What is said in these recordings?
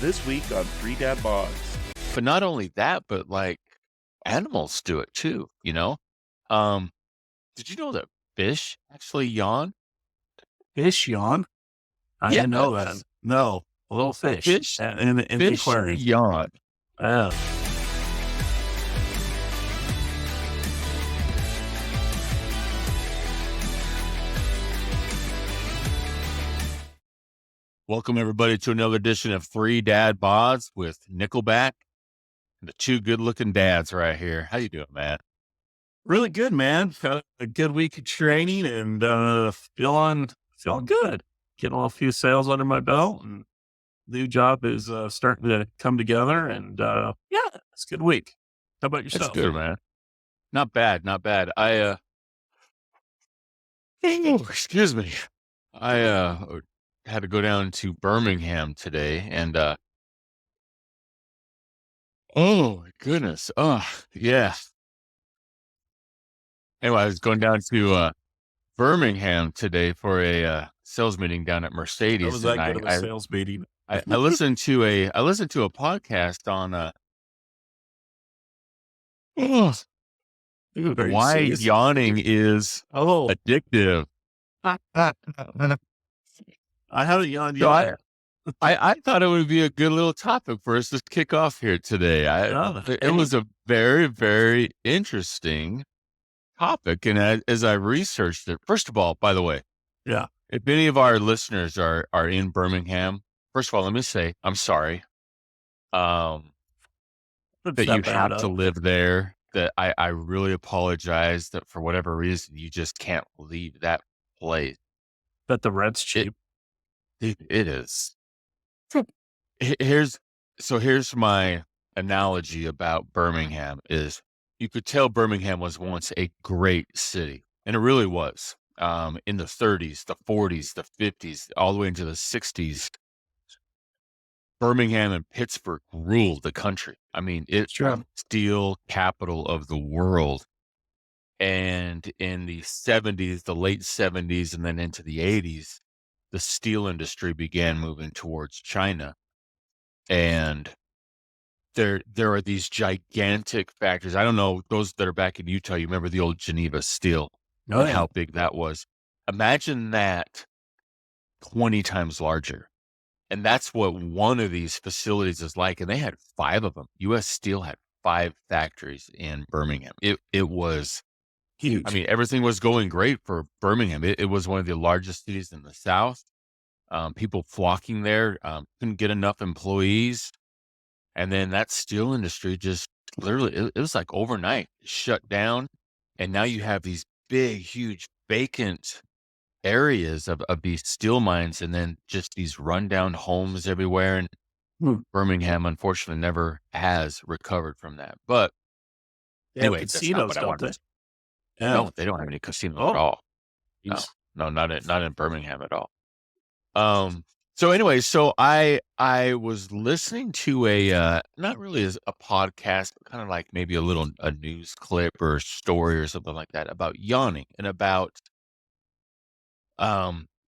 This week on Three Dad Bods. But not only that, but like animals do it too, you know? Um, did you know that fish actually yawn? Fish yawn? I didn't know that. Yes. No, a little fish. Fish, In the fish aquarium. yawn. Oh. Welcome everybody to another edition of Three Dad Bods with Nickelback and the two good-looking dads right here. How you doing, man? Really good, man. Had a good week of training and feeling good. Getting a few sales under my belt, and new job is starting to come together. And yeah, it's a good week. How about yourself? That's good, man. Not bad, not bad. Excuse me. I had to go down to Birmingham today, and oh my goodness. Oh, yeah. Anyway, I was going down to Birmingham today for a sales meeting down at Mercedes. That was that good of a sales meeting. I listened to a podcast on why yawning is addictive. I haven't yawned So yet. I thought it would be a good little topic for us to kick off here today. It was a very, very interesting topic. And as I researched it, first of all, by the way, Yeah. if any of our listeners are in Birmingham, first of all, let me say, I'm sorry that you have to live there, that I really apologize that for whatever reason, you just can't leave that place. Bet the rent's cheap. It is. Here's my analogy about Birmingham is you could tell Birmingham was once a great city, and it really was. In the 30s, the 40s, the 50s, all the way into the 60s, Birmingham and Pittsburgh ruled the country. I mean, it's the steel capital of the world. And in the 70s, the late 70s, and then into the 80s, the steel industry began moving towards China. And there are these gigantic factories. I don't know, those that are back in Utah, you remember the old Geneva Steel and how big that was. Imagine that 20 times larger. And that's what one of these facilities is like. And they had 5 of them. U.S. Steel had 5 factories in Birmingham. It was huge. I mean, everything was going great for Birmingham. It was one of the largest cities in the South. People flocking there, couldn't get enough employees. And then that steel industry just literally, it was like overnight shut down. And now you have these big, huge vacant areas of these steel mines, and then just these rundown homes everywhere. And Birmingham, unfortunately, never has recovered from that. But anyway, casinos, don't they? Yeah. No, they don't have any casinos at all. No, not in Birmingham at all. So anyway, so I was listening to a not really as a podcast, but kind of like maybe a news clip or a story or something like that about yawning and about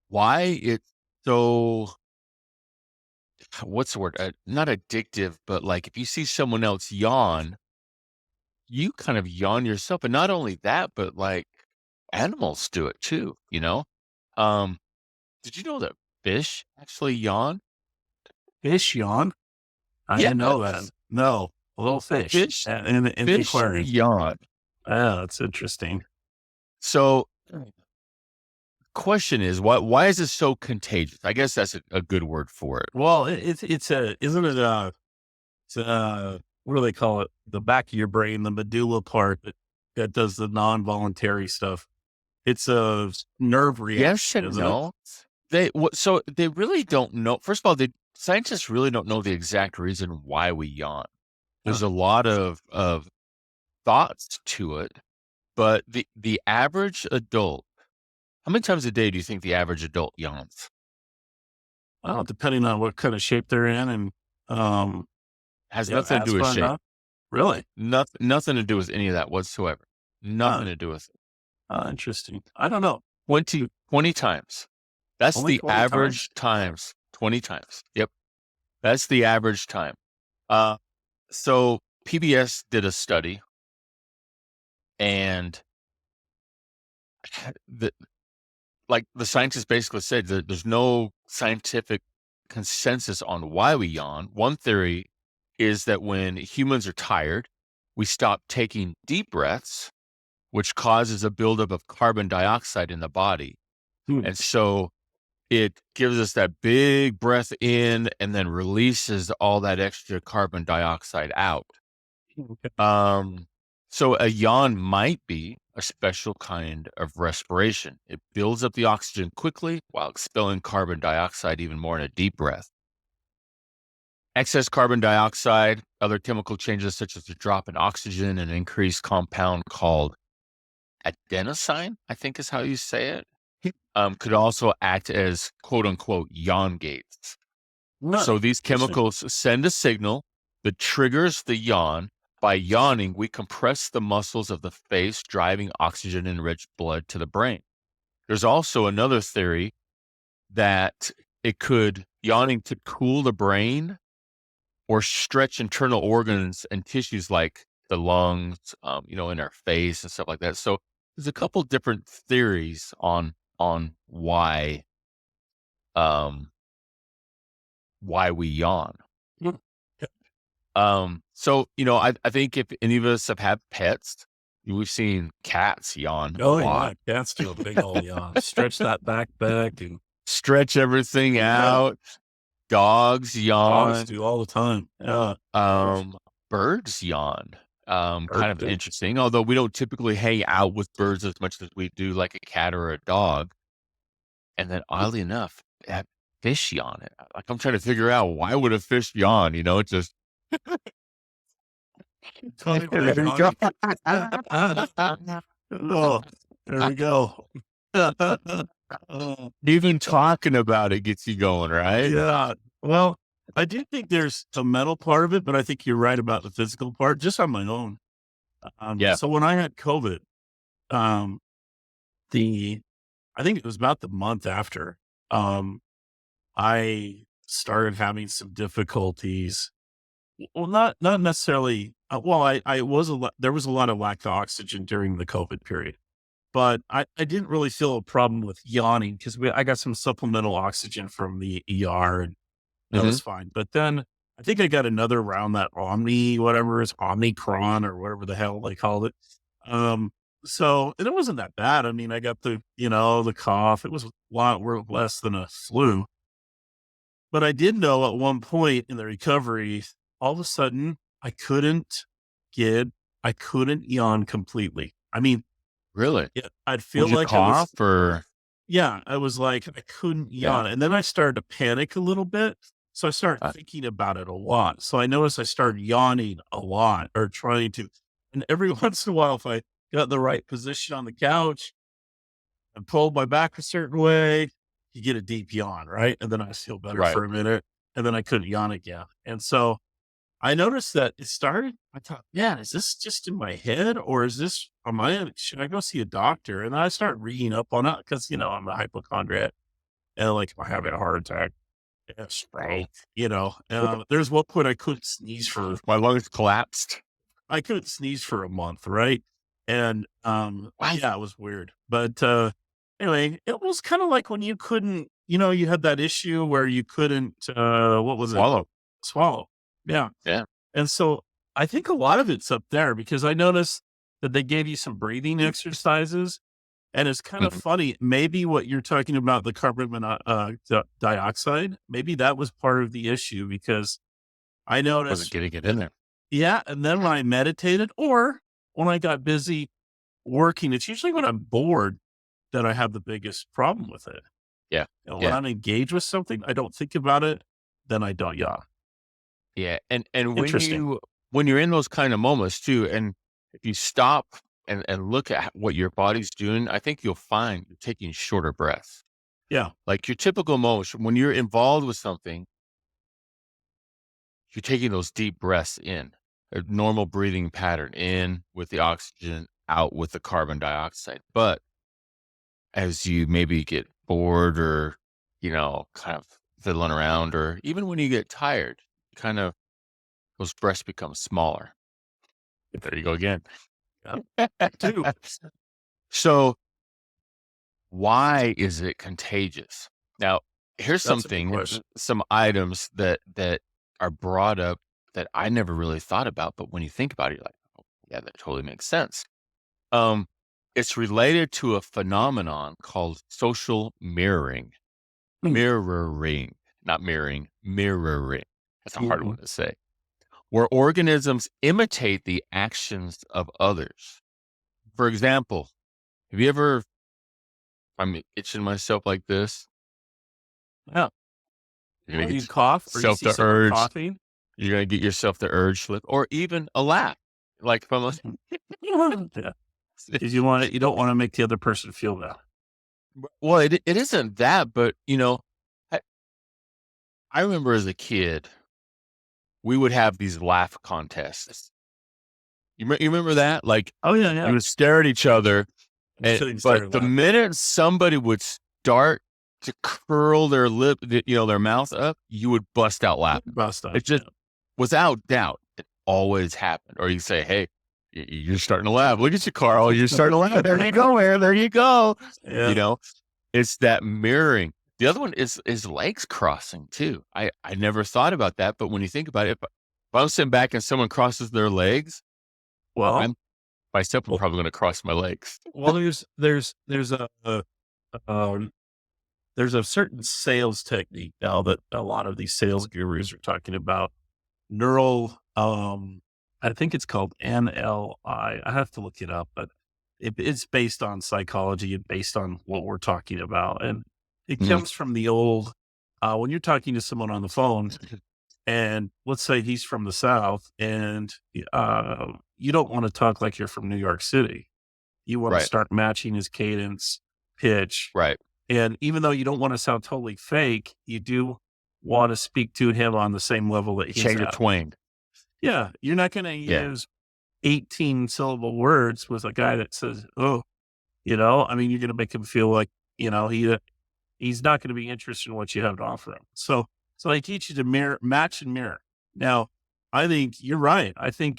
why it's so, what's the word? Not addictive, but like if you see someone else yawn, you kind of yawn yourself. And not only that, but like animals do it too, you know? Did you know that fish actually yawn? Fish yawn? I didn't know that. No, a little fish. Fish in the aquarium. Yawn. Oh, that's interesting. So question is, why is this so contagious? I guess that's a good word for it. Well, isn't it what do they call it? The back of your brain, the medulla part that does the non-voluntary stuff. It's a nerve reaction. Yes and no. So they really don't know. First of all, scientists really don't know the exact reason why we yawn. There's a lot of thoughts to it, but the average adult, how many times a day do you think the average adult yawns? Well, depending on what kind of shape they're in, and has nothing to do with shape. Really? Nothing to do with any of that whatsoever. Nothing to do with it. Interesting. I don't know. 20 times. That's the average times. 20 times. Yep. That's the average time. So PBS did a study, and the scientists basically said that there's no scientific consensus on why we yawn. One theory is that when humans are tired, we stop taking deep breaths, which causes a buildup of carbon dioxide in the body. And so it gives us that big breath in and then releases all that extra carbon dioxide out. Okay. So a yawn might be a special kind of respiration. It builds up the oxygen quickly while expelling carbon dioxide even more in a deep breath. Excess carbon dioxide, other chemical changes such as a drop in oxygen and an increased compound called adenosine, I think is how you say it, could also act as quote unquote yawn gates. So these chemicals send a signal that triggers the yawn. By yawning, we compress the muscles of the face, driving oxygen-enriched blood to the brain. There's also another theory that yawning could cool the brain or stretch internal organs and tissues like the lungs, in our face and stuff like that. So there's a couple different theories on why we yawn. Mm. So, I think if any of us have had pets, we've seen cats yawn a Oh, lot. yeah. Cats do a big old yawn. Stretch that back and Stretch everything out. Dogs dogs yawn. do all the time. Yeah. Birds yawn. Kind Birds of do. interesting, although we don't typically hang out with birds as much as we do like a cat or a dog. And then oddly enough, that fish yawn. Like I'm trying to figure out why would a fish yawn? It just Tony there Fish we on go. Oh, there we go. Even talking about it gets you going, right? Yeah. Well, I do think there's a mental part of it, but I think you're right about the physical part, just on my own. Yeah. So when I had COVID, um, I think it was about the month after, I started having some difficulties. Well, not necessarily. Well, I was there was a lot of lack of oxygen during the COVID period, but I didn't really feel a problem with yawning because I got some supplemental oxygen from the ER and that Mhm. was fine. But then I think I got another round that whatever is Omicron or whatever the hell they called it. Um, and it wasn't that bad. I mean, I got the cough. It was a lot less than a flu. But I did know at one point in the recovery, all of a sudden get, I couldn't yawn completely. I mean, Really? I'd feel Would you like I was, cough or yeah, I was like, I couldn't yeah? yawn. And then I started to panic a little bit. So I started Uh, thinking about it a lot. So I noticed I started yawning a lot or trying to. And every once in a while, if I got in the right position on the couch and pulled my back a certain way, you get a deep yawn, right? And then I feel better right. for a minute. And then I couldn't yawn again. And so I noticed that it started. I thought, man, is this just in my head or should I go see a doctor? And I started reading up on it because, I'm a hypochondriac and like, am I having a heart attack? Yeah, stroke, there's one point My lungs collapsed. I couldn't sneeze for a month. Right. And, What? yeah, it was weird. But, anyway, it was kind of like when you couldn't, you had that issue where you couldn't, what was it? Swallow. Swallow. Yeah. Yeah. And so I think a lot of it's up there because I noticed that they gave you some breathing exercises. And it's kind of Mhm. funny. Maybe what you're talking about, the dioxide, maybe that was part of the issue because I Wasn't noticed, getting it in there. yeah. And then when I meditated or when I got busy working, it's usually when I'm bored that I have the biggest problem with it. Yeah. When Yeah. I'm engaged with something, I don't think about it, then I don't yawn. Yeah. And Interesting. when you're in those kind of moments too, and if you stop and look at what your body's doing, I think you'll find you're taking shorter breaths. Yeah. Like your typical motion, when you're involved with something, you're taking those deep breaths in, a normal breathing pattern in with the oxygen, out with the carbon dioxide. But as you maybe get bored or, kind of fiddling around, or even when you get tired, kind of those breasts become smaller. There you go again. Two. So why is it contagious? Now, here's That's a good something, question. some items that are brought up that I never really thought about, but when you think about it, you're like, oh, yeah, that totally makes sense. Um, it's related to a phenomenon called social mirroring. Hmm. Mirroring, not mirroring, mirroring. That's a hard one Mhm. to say. Where organisms imitate the actions of others. For example, have you ever, I'm itching myself like this. Yeah. You're gonna Or you get cough, or you yourself see the someone urge. coughing. You're gonna get yourself the urge slip, or even a laugh. Like if I'm like, Yeah. Because you don't want to make the other person feel bad. well, it isn't that, but I, I remember as a kid, we would have these laugh contests. You remember that? Like Oh yeah, you yeah. would stare at each other, Until you but started the laughing. minute somebody would start to curl their lip, their mouth up, you would bust out laughing. Bust up. It just, without doubt, it always happened. Or you say, "Hey, you're starting to laugh. Look at you, Carl. You're starting to laugh. There you go, man. There you go." Yeah. You know, it's that mirroring. The other one is legs crossing too. I never thought about that, but when you think about it, if I'm sitting back and someone crosses their legs, Well, I'm myself. I'm well, probably going to cross my legs. well, um, there's a certain sales technique now that a lot of these sales gurus are talking about. Neural, I think it's called NLI. I have to look it up, but it's based on psychology and based on what we're talking about. And it Mhm. comes from the old, when you're talking to someone on the phone, and let's say he's from the South, and you don't want to talk like you're from New York City. You want to Right, start matching his cadence, pitch. right. And even though you don't want to sound totally fake, you do want to speak to him on the same level that You he's change your at. twang. Yeah, you're not going to Yeah. use 18 syllable words with a guy that says, "Oh," I mean, you're going to make him feel like, he's not going to be interested in what you have to offer him. So they teach you to match and mirror. Now, I think you're right. I think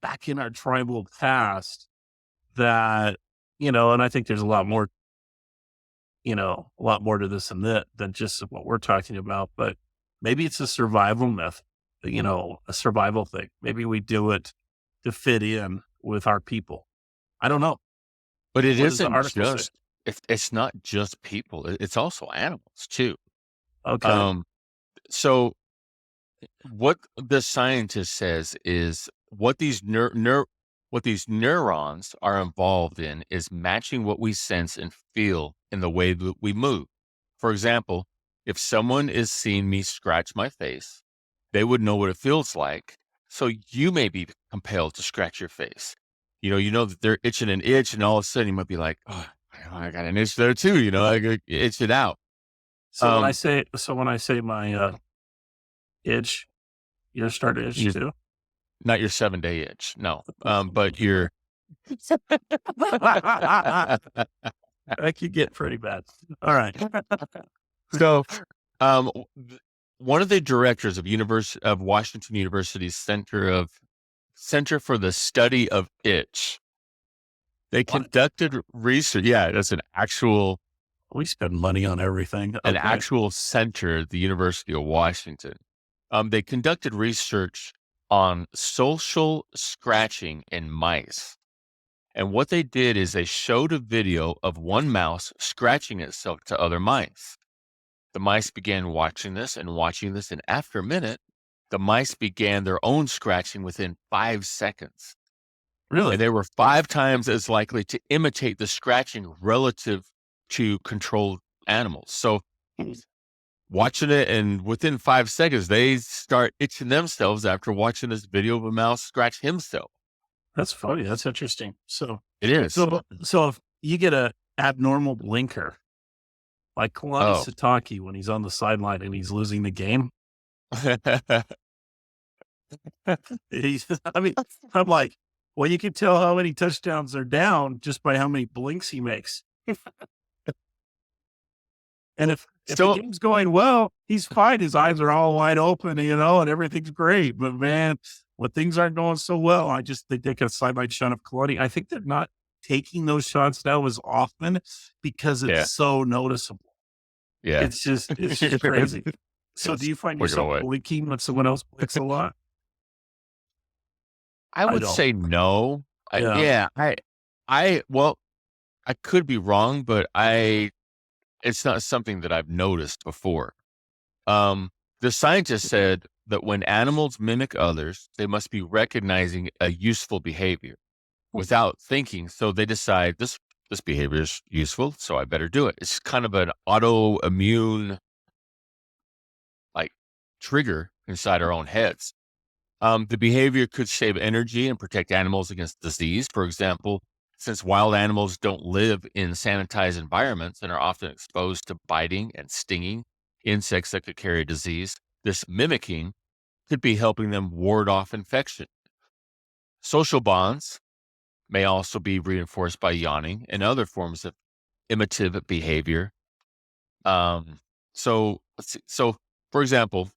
back in our tribal past that, and I think there's a lot more to this than just what we're talking about, but maybe it's a survival myth, a survival thing. Maybe we do it to fit in with our people. I don't know. But it What does the isn't article say? just, it's not just people. It's also animals too. Okay. Um, so what the scientist says is what these neurons are involved in is matching what we sense and feel in the way that we move. For example, if someone is seeing me scratch my face, they would know what it feels like. So you may be compelled to scratch your face. You know that they're itching an itch, and all of a sudden you might be like, "Oh, I got an itch there too." I could itch it out. Um, So when I say my itch, you're starting to itch you too. not your 7-day itch, no. But your That could get pretty bad. All right. so, one of the directors of Washington University's Center for the Study of Itch, they What? conducted research. Yeah, that's We spend money on everything. an Okay. actual center at the University of Washington. They conducted research on social scratching in mice. And what they did is they showed a video of one mouse scratching itself to other mice. The mice began watching this and watching this, and after a minute, the mice began their own scratching within 5 seconds. Really? And they were 5 times as likely to imitate the scratching relative to controlled animals. So watching it, and within 5 seconds, they start itching themselves after watching this video of a mouse scratch himself. That's funny. That's interesting. It is. So if you get a abnormal blinker, like Kalani Oh. Sitake when he's on the sideline and he's losing the game, I mean, I'm like, well, you can tell how many touchdowns are down just by how many blinks he makes. And if the So game's going well, he's fine. His eyes are all wide open, and everything's great. But man, when things aren't going so well, I just think they take a side-by shot of cloning. I think they're not taking those shots now as often because yeah, it's so noticeable. yeah. It's just crazy. So do you find We're going yourself away. blinking when someone else blinks a lot? I I would don't. say no. Yeah. Yeah, well, I could be wrong, but it's not something that I've noticed before. The scientist said that when animals mimic others, they must be recognizing a useful behavior without thinking. So they decide this behavior is useful, so I better do it. It's kind of an autoimmune like trigger inside our own heads. The behavior could save energy and protect animals against disease. For example, since wild animals don't live in sanitized environments and are often exposed to biting and stinging insects that could carry disease, this mimicking could be helping them ward off infection. Social bonds may also be reinforced by yawning and other forms of imitative behavior. Um, so, let's see. So, for example,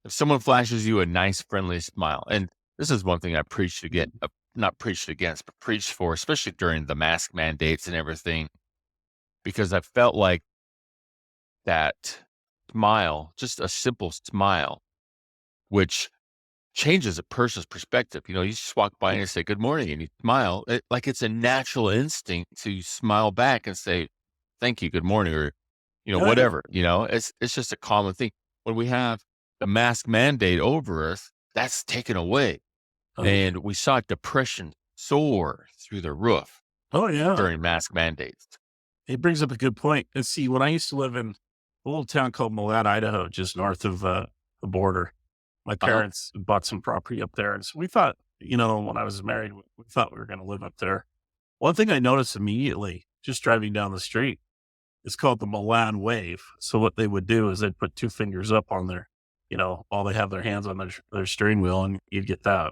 if someone flashes you a nice, friendly smile, and this is one thing I preached against, not preached against, but preached for, especially during the mask mandates and everything, because I felt like that smile, just a simple smile, which changes a person's perspective. You just walk by and say good morning and you smile. Like it's a natural instinct to smile back and say, thank you, good morning, or, Yeah. whatever, it's just a common thing. When we have the mask mandate over us, that's taken away. And we saw depression soar through the roof Oh yeah. during mask mandates. It brings up a good point. And see, when I used to live in a little town called Malad, Idaho, just north of the border, my parents bought some property up there. And so we thought, when I was married, we thought we were going to live up there. One thing I noticed immediately, just driving down the street, it's called the Milan wave. So what they would do is they'd put two fingers up on their, while they have their hands on their steering wheel, and you'd get that.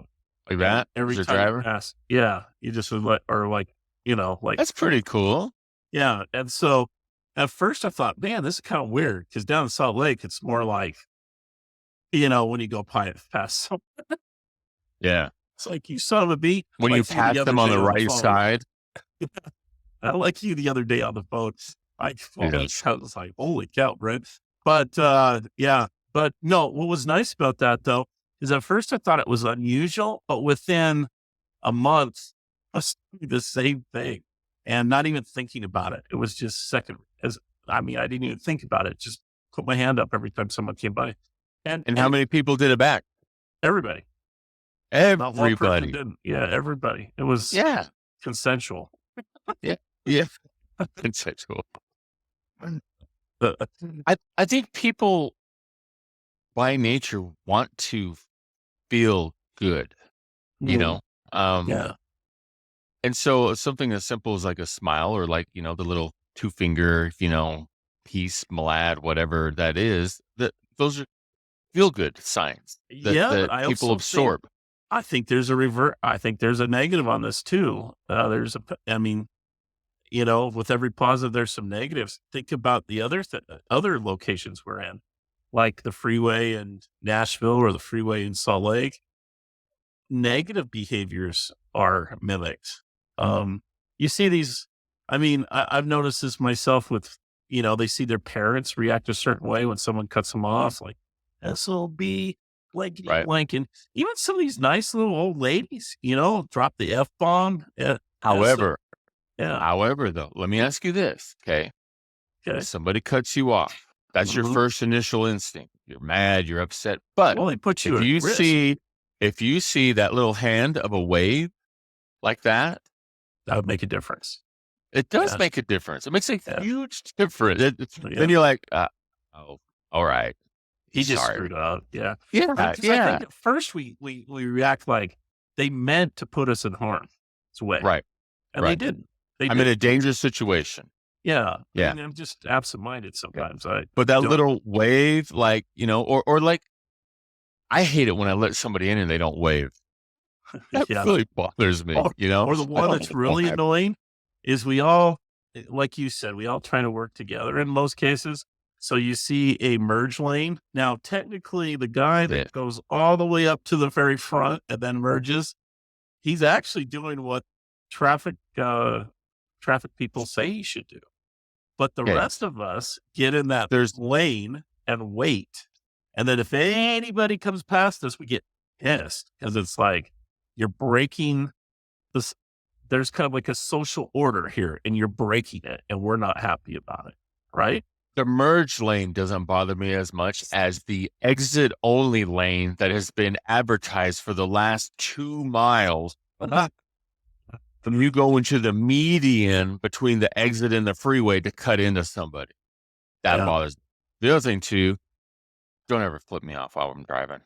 Like that? Every As a time driver? you pass. Yeah. You just would like, That's pretty cool. yeah. And so at first I thought, man, this is kind of weird because down in Salt Lake, it's more like, when you go past some, Yeah. it's like, you son of a bee. When you Like pass the other them on day the right phone. side. I like you the other day on the phone. I Yes. was like, holy cow, Brent. But yeah. But no, what was nice about that though, is at first I thought it was unusual, but within a month, I was doing the same thing and not even thinking about it. It was just I didn't even think about it. Just put my hand up every time someone came by. And how many people did it back? Everybody. Not one person Everybody. didn't. Yeah, everybody. It was Yeah. consensual. Yeah. Consensual. Uh, I think people by nature want to feel good, Um, Yeah. and so something as simple as like a smile or like, the little two finger, peace, malad, whatever that is, that those are feel good signs Yeah, that but I people also absorb. I think there's a I think there's a negative on this too. With every positive, there's some negatives. Think about the other locations we're in, like the freeway in Nashville or the freeway in Salt Lake. Negative behaviors are mimicked. You see these. I've noticed this myself with, they see their parents react a certain way when someone cuts them off, like SOB, blankety Right. blank. And even some of these nice little old ladies, drop the F bomb. However, Yeah. though, let me ask you this, okay? Okay. If somebody cuts you off, that's your Mhm. first initial instinct. You're mad, you're upset. But Well, they put you if at you risk. see that little hand of a wave like that, That would make a difference. it does Yeah. make a difference. It makes a Yeah. huge difference. Yeah. Then you're like, oh, all right. He just Sorry. screwed up. Yeah. Yeah, I think yeah. at first we react like they meant to put us in harm's way. Right. And right. they didn't. I'm in a dangerous situation. Yeah. Yeah. I'm just absent-minded sometimes. But that little wave, like, or like, I hate it when I let somebody in and they don't wave. That Yeah. really bothers me, Or the one that's really annoying is we all, like you said, we all trying to work together in most cases. So you see a merge lane. Now, technically, the guy that Yeah. goes all the way up to the very front and then merges, he's actually doing what traffic people say he should do. But the Yeah. rest of us get in that There's lane and wait. And then if anybody comes past us, we get pissed because it's like you're breaking this. There's kind of like a social order here and you're breaking it and we're not happy about it. Right. the merge lane doesn't bother me as much as the exit only lane that has been advertised for the last 2 miles. From you go into the median between the exit and the freeway to cut into somebody. That Yeah. bothers me. The other thing too, don't ever flip me off while I'm driving.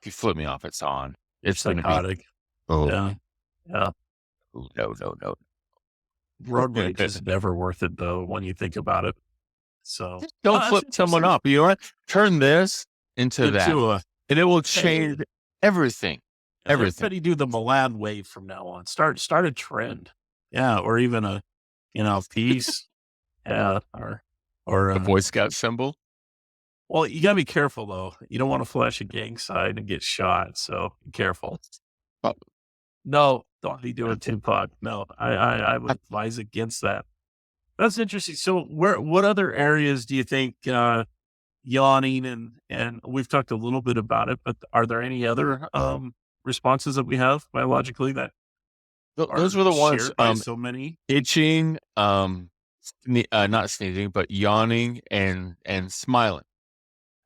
If you flip me off, it's on. It's going to be, Psychotic. oh, Yeah. Yeah. no. Road rage is never worth it though, when you think about it. So Just don't that's flip someone interesting. off. You know what? Turn this into that, Into a and it will change everything. Everything. Everybody do the Milan wave from now on. Start a trend. Yeah. Or even a, peace. Yeah. Or The Boy Scout symbol. well, you gotta be careful though. You don't want to flash a gang sign and get shot. So be careful. Oh. No, don't be doing Tupac. No, I would advise against that. That's interesting. So what other areas do you think, yawning and we've talked a little bit about it, but are there any other, responses that we have biologically that Those are were the ones, shared by so many? itching, not sneezing, but yawning and smiling.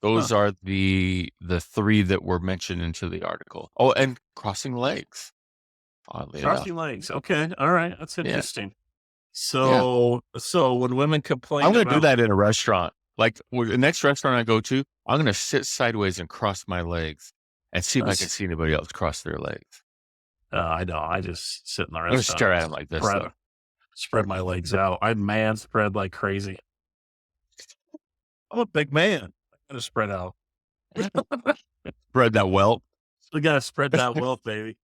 Those are the 3 that were mentioned into the article. Oh, and crossing legs. Oddly enough. Crossing legs. Okay. All right. That's Yeah. interesting. So when women complain I'm going to do about that in a restaurant. Like the next restaurant I go to, I'm going to sit sideways and cross my legs and see if I can see anybody else cross their legs. I know. I just sit in the I'm going to restaurant. stare at them like this. though. Spread my legs out. I man spread like crazy. I'm a big man. I gotta spread out. Spread that welt. We gotta spread that wealth, baby.